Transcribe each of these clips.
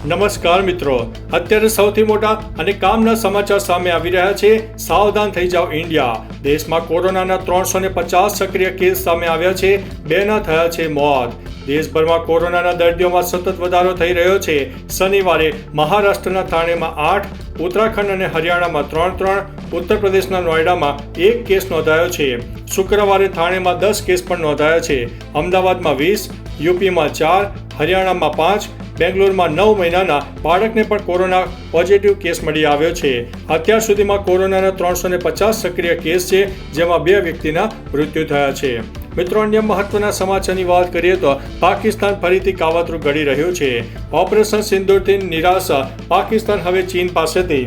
નમસ્કાર મિત્રો, અત્યારે સૌથી મોટા અને કામના સમાચાર સામે આવી રહ્યા છે. સાવધાન થઈ જાઓ ઇન્ડિયા. દેશમાં કોરોનાના 350 સક્રિય કેસ સામે આવ્યા છે. 2ના થયા છે મોત. દેશભરમાં કોરોનાના દર્દીઓમાં સતત વધારો થઈ રહ્યો છે. શનિવારે મહારાષ્ટ્રના થાણેમાં 8, ઉત્તરાખંડ અને હરિયાણામાં 3, ઉત્તર પ્રદેશના નોઈડામાં 1 કેસ નોંધાયો છે. શુક્રવારે થાણેમાં 10 કેસ પણ નોંધાયા છે. અમદાવાદમાં 20, યુપીમાં 4, હરિયાણામાં 5, બેંગ્લોરમાં 9 મહિનાના બાળકને પણ કોરોના પોઝિટિવ કેસ મળી આવ્યો છે. અત્યાર સુધીમાં કોરોનાના 350 સક્રિય કેસ છે, જેમાં 2 વ્યક્તિના મૃત્યુ થયા છે. મિત્રો, અન્ય મહત્વના સમાચારની વાત કરીએ તો પાકિસ્તાન ફરીથી કાવતરું ઘડી રહ્યું છે. ઓપરેશન સિંદૂરથી નિરાશા. પાકિસ્તાન હવે ચીન પાસેથી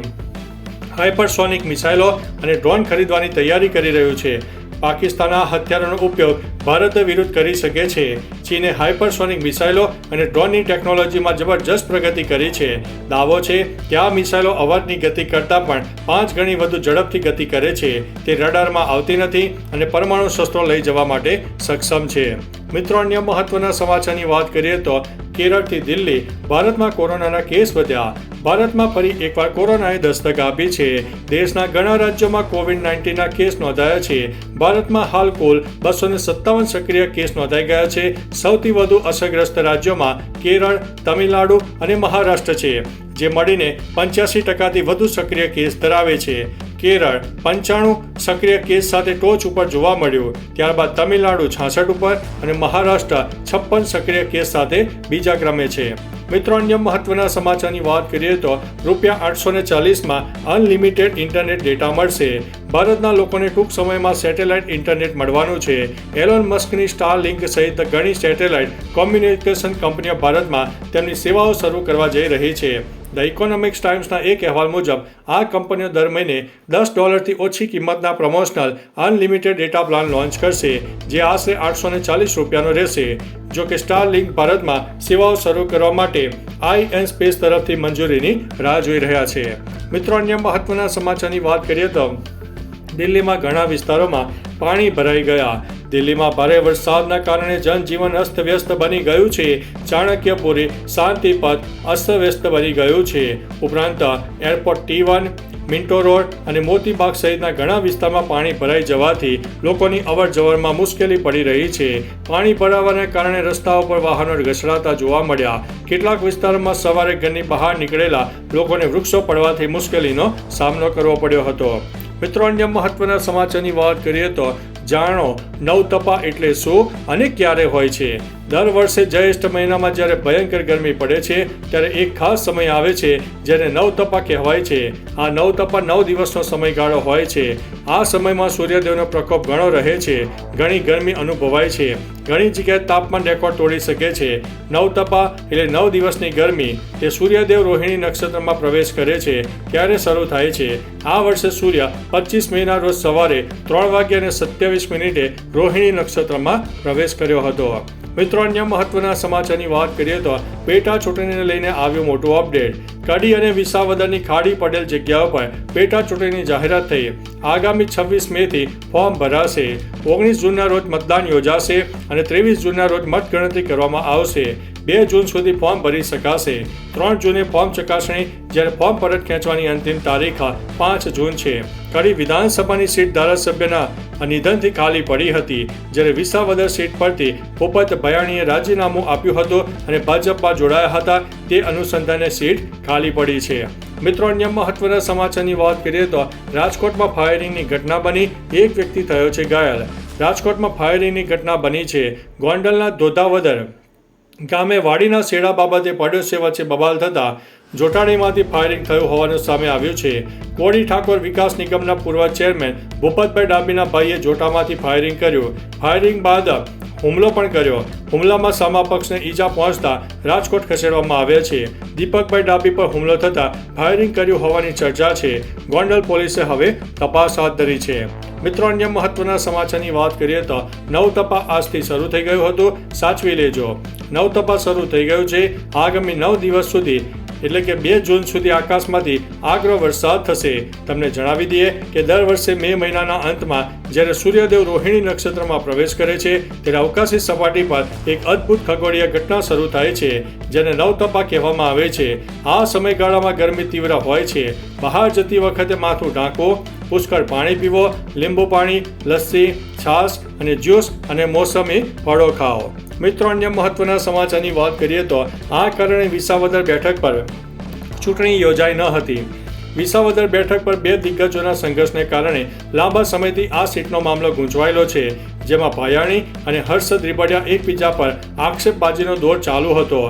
હાઇપરસોનિક મિસાઇલો અને ડ્રોન ખરીદવાની તૈયારી કરી રહ્યું છે. પાકિસ્તાન આ હથિયારોનો ઉપયોગ ભારત વિરુદ્ધ કરી શકે છે. ચીને હાઇપરસોનિક મિસાઇલો અને ડ્રોનની ટેકનોલોજીમાં જબરજસ્ત પ્રગતિ કરી છે. દાવો છે કે આ મિસાઇલો અવાજની ગતિ કરતાં પણ 5 ગણી વધુ ઝડપથી ગતિ કરે છે. તે રડારમાં આવતી નથી અને પરમાણુ શસ્ત્રો લઈ જવા માટે સક્ષમ છે. મિત્રો, અન્ય મહત્વના સમાચારની વાત કરીએ તો કેરળથી દિલ્હી. ભારતમાં કોરોનાના કેસ વધ્યા. ભારતમાં ફરી એકવાર કોરોનાએ દસ્તક આપી છે. દેશના ઘણા રાજ્યોમાં કોવિડ-19ના કેસ નોંધાયા છે. ભારતમાં હાલ કુલ 257 સક્રિય કેસ નોંધાઈ ગયા છે. સૌથી વધુ અસરગ્રસ્ત રાજ્યોમાં કેરળ, તમિલનાડુ અને મહારાષ્ટ્ર છે, જે મળીને 85%થી વધુ સક્રિય કેસ ધરાવે છે. કેરળ 95 સક્રિય કેસ સાથે ટોચ ઉપર જોવા મળ્યું. ત્યારબાદ તમિલનાડુ 66 ઉપર અને મહારાષ્ટ્ર 56 સક્રિય કેસ સાથે બીજા ક્રમે છે. મિત્રો, અન્ય મહત્વના સમાચારની વાત કરીએ તો ₹840માં અનલિમિટેડ ઇન્ટરનેટ ડેટા મળશે. ભારતના લોકોને ટૂંક સમયમાં સેટેલાઇટ ઇન્ટરનેટ મળવાનું છે. એલોન મસ્કની સ્ટારલિંક સહિત ઘણી સેટેલાઇટ કોમ્યુનિકેશન કંપનીઓ ભારતમાં તેમની સેવાઓ શરૂ કરવા જઈ રહી છે. ધ ઇકોનોમિક્સ ટાઈમ્સના એક અહેવાલ મુજબ આ કંપનીઓ દર મહિને $10થી ઓછી કિંમતના promotional unlimited data plan launch કરશે, જે આશરે ₹840નો રહેશે. જો કે સ્ટારલિંક ભારતમાં સેવાઓ શરૂ કરવા માટે આઈએનસ્પેસ તરફથી મંજૂરીની રાહ જોઈ રહ્યા છે. મિત્રો, અન્ય મહત્વના સમાચારની વાત કરીએ તો દિલ્હીમાં ઘણા વિસ્તારોમાં પાણી ભરાઈ ગયા. દિલ્હીમાં ભારે વરસાદના કારણે જનજીવન અસ્તવ્યસ્ત બની ગયું છે. ચાણક્યપુરી શાંતિપથ અસ્તવ્યસ્ત બની ગયું છે. ઉપરાંત એરપોર્ટ T1, મિન્ટો રોડ અને મોતીબાગ સહિતના ઘણા વિસ્તારમાં પાણી ભરાઈ જવાથી લોકોની અવરજવરમાં મુશ્કેલી પડી રહી છે. પાણી ભરાવાના કારણે રસ્તાઓ પર વાહનો ઘસડાતા જોવા મળ્યા. કેટલાક વિસ્તારોમાં સવારે ઘરની બહાર નીકળેલા લોકોને વૃક્ષો પડવાથી મુશ્કેલીનો સામનો કરવો પડ્યો હતો. મિત્રો, અન્ય મહત્વના સમાચારની વાત કરીએ તો જાણો નવતપા એટલે શું અને ક્યારે હોય છે. દર વર્ષે જ્યેષ્ઠ મહિનામાં જ્યારે ભયંકર ગરમી પડે છે, ત્યારે એક ખાસ સમય આવે છે જેને નવતપા કહેવાય છે. આ નવતપા 9 દિવસનો સમયગાળો હોય છે. આ સમયમાં સૂર્યદેવનો પ્રકોપ ઘણો રહે છે. ઘણી ગરમી અનુભવાય છે. ઘણી જગ્યાએ તાપમાન રેકોર્ડ તોડી શકે છે. નવતપા એટલે 9 દિવસની ગરમી. તે સૂર્યદેવ રોહિણી નક્ષત્રમાં પ્રવેશ કરે છે ત્યારે શરૂ થાય છે. આ વર્ષે સૂર્ય 25 મેના રોજ સવારે 3:27 રોહિણી નક્ષત્રમાં પ્રવેશ કર્યો હતો. મિત્રો, અન્ય મહત્વના સમાચારની વાત કરીએ તો પેટા ચૂંટણીને લઈને આવ્યું મોટું અપડેટ. કડી અને વિસાવદરની ખાડી પડેલ જગ્યાઓ પર પેટા ચૂંટણીની જાહેરાત થઈ. આગામી 26 મેથી ફોર્મ ભરાશે. 19 જૂનના રોજ મતદાન યોજાશે અને 23 જૂનના રોજ મતગણતરી કરવામાં આવશે. 2 જૂન સુધી ફોર્મ ભરી શકાશે. 3 જૂને ફોર્મ ચકાસણી, જ્યારે ફોર્મ પરત ખેંચવાની અંતિમ તારીખ 5 જૂન છે. કડી વિધાનસભાની સીટ ધારાસભ્યના નિધનથી ખાલી પડી હતી, જ્યારે વિસાવદર સીટ પરથી ભૂપત ભયાણીએ રાજીનામું આપ્યું હતું અને ભાજપમાં જોડાયા હતા. તે અનુસંધાને સીટ ખાલી પડી છે. મિત્રો, અન્ય મહત્વના સમાચારની વાત કરીએ તો રાજકોટમાં ફાયરિંગની ઘટના બની. એક વ્યક્તિ થયો છે ઘાયલ. રાજકોટમાં ફાયરિંગની ઘટના બની છે. ગોંડલના ધોધાવદર ગામે વાડીના શેડા બાબતે પડોશીઓ વચ્ચે બબાલ થતા જોટાણીમાંથી ફાયરિંગ થયું હોવાનું સામે આવ્યું છે. કોળી ઠાકોર વિકાસ નિગમના પૂર્વ ચેરમેન ભૂપતભાઈ ડાબીના ભાઈએ જોટામાંથી ફાયરિંગ કર્યું. ફાયરિંગ બાદ હુમલો પણ કર્યો. હુમલામાં સામા પક્ષને ઈજા પહોંચતા રાજકોટ ખસેડવામાં આવ્યા છે. દીપકભાઈ ડાબી પર હુમલો થતાં ફાયરિંગ કર્યું હોવાની ચર્ચા છે. ગોંડલ પોલીસે હવે તપાસ હાથ ધરી છે. મિત્રો, અન્ય મહત્વના સમાચારની વાત કરીએ તો નવતપા આજથી શરૂ થઈ ગયું હતું. સાચવી લેજો, નવતપા શરૂ થઈ ગયું છે. આગામી 9 દિવસ સુધી એટલે કે 2 જૂન સુધી આકાશમાંથી આકરો વરસાદ થશે. તમને જણાવી દઈએ કે દર વર્ષે મે મહિનાના અંતમાં જ્યારે સૂર્યદેવ રોહિણી નક્ષત્રમાં પ્રવેશ કરે છે ત્યારે અવકાશી સપાટી પર એક અદ્ભુત ખગોળીય ઘટના શરૂ થાય છે, જેને નવતપા કહેવામાં આવે છે. આ સમયગાળામાં ગરમી તીવ્ર હોય છે. બહાર જતી વખતે માથું ઢાંકો, પુષ્કળ પાણી પીવો, લીંબુ પાણી, લસ્સી, છાશ અને જ્યુસ અને મોસમી ફળો ખાઓ. મિત્રો, અન્ય મહત્વના સમાચારની વાત કરીએ તો આ કારણે વિસાવદર બેઠક પર ચૂંટણી યોજાઈ ન હતી. વિસાવદર બેઠક પર 2 દિગ્ગજોના સંઘર્ષને કારણે લાંબા સમયથી આ સીટનો મામલો ગૂંચવાયેલો છે, જેમાં ભાયાણી અને હર્ષદ રીબડિયા એકબીજા પર આક્ષેપબાજીનો દોર ચાલુ હતો.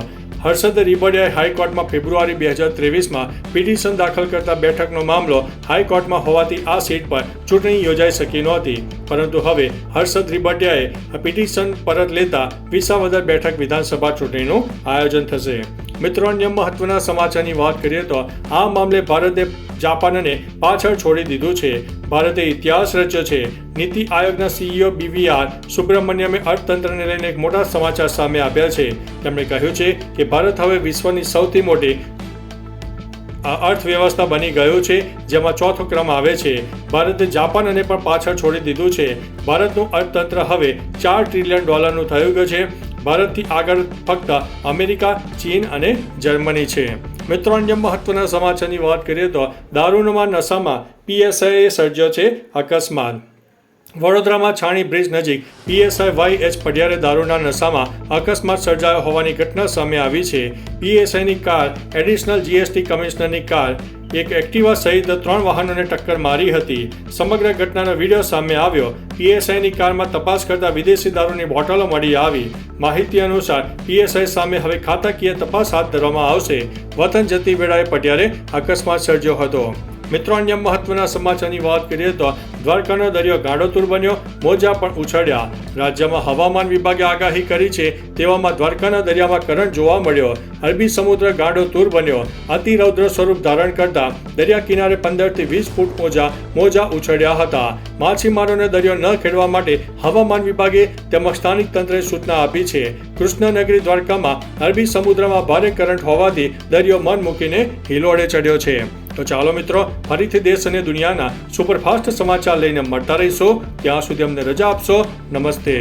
હર્ષદ રીબડિયાએ હાઈકોર્ટમાં ફેબ્રુઆરી 2023માં પિટિશન દાખલ કરતા બેઠકનો મામલો હાઈકોર્ટમાં હોવાથી આ સીટ પર ચૂંટણી યોજાઈ શકી નહોતી, પરંતુ હવે હર્ષદ રીબડિયાએ પિટિશન પરત લેતા વિસાવદર બેઠક વિધાનસભા ચૂંટણીનું આયોજન થશે. મિત્રો, અન્ય મહત્વના સમાચારની વાત કરીએ તો આ મામલે ભારતે જાપાનને પાછળ છોડી દીધું છે. ભારતે ઇતિહાસ રચ્યો છે. નીતિ આયોગના CEO BVR સુબ્રમણ્યમે અર્થતંત્રને લઈને એક મોટા સમાચાર સામે આવ્યા છે. તેમણે કહ્યું છે કે ભારત હવે વિશ્વની સૌથી મોટી અર્થવ્યવસ્થા બની ગયું છે, જેમાં 4થો ક્રમ આવે છે. ભારતે જાપાનને પણ પાછળ છોડી દીધું છે. ભારતનું અર્થતંત્ર હવે $4 ટ્રિલિયન થયું ગયું છે. ભારતથી આગળ ફક્ત અમેરિકા, ચીન અને જર્મની છે. મિત્રો, અન્ય મહત્વના સમાચારની વાત કરીએ તો દારૂના નશામાં PSIએ સર્જ્યો છે અકસ્માત. વડોદરામાં છાણી બ્રિજ નજીક PSI YH પઢિયારે દારૂના નશામાં અકસ્માત સર્જાયો હોવાની ઘટના સામે આવી છે. PSIની કાર એડિશનલ GST કમિશનરની કાર એક એક્ટિવા સહિત 3 વાહનોને ટક્કર મારી હતી. સમગ્ર ઘટનાનો વિડીયો સામે આવ્યો. PSIની કારમાં તપાસ કરતા વિદેશી દારૂની બોટલો મળી આવી. માહિતી અનુસાર PSI સામે હવે ખાતાકીય તપાસ હાથ ધરવામાં આવશે. વતન જતી વેળાએ પઢિયારે અકસ્માત સર્જ્યો હતો. મિત્રો, અન્ય મહત્વના સમાચારની વાત કરીએ તો દ્વારકાનો દરિયો ગાંડોતુર બન્યો, મોજા પણ ઉછળ્યા. રાજ્યમાં હવામાન વિભાગે આગાહી કરી છે, તેવામાં દ્વારકાના દરિયામાં કરંટ જોવા મળ્યો. અરબી સમુદ્ર ગાંડોતુર બન્યો. અતિ રૌદ્ર સ્વરૂપ ધારણ કરતા દરિયા કિનારે 15 થી 20 ફૂટ મોજા ઉછળ્યા હતા. માછીમારોને દરિયો ન ખેડવા માટે હવામાન વિભાગે તેમજ સ્થાનિક તંત્રએ સૂચના આપી છે. કૃષ્ણનગરી દ્વારકામાં અરબી સમુદ્રમાં ભારે કરંટ હોવાથી દરિયો મન મૂકીને હિલોળે ચડ્યો છે. તો ચાલો મિત્રો, ફરીથી દેશ અને દુનિયાના સુપરફાસ્ટ સમાચાર લઈને મળતા રહીશું. ત્યાં સુધી અમને રજા આપશો. નમસ્તે.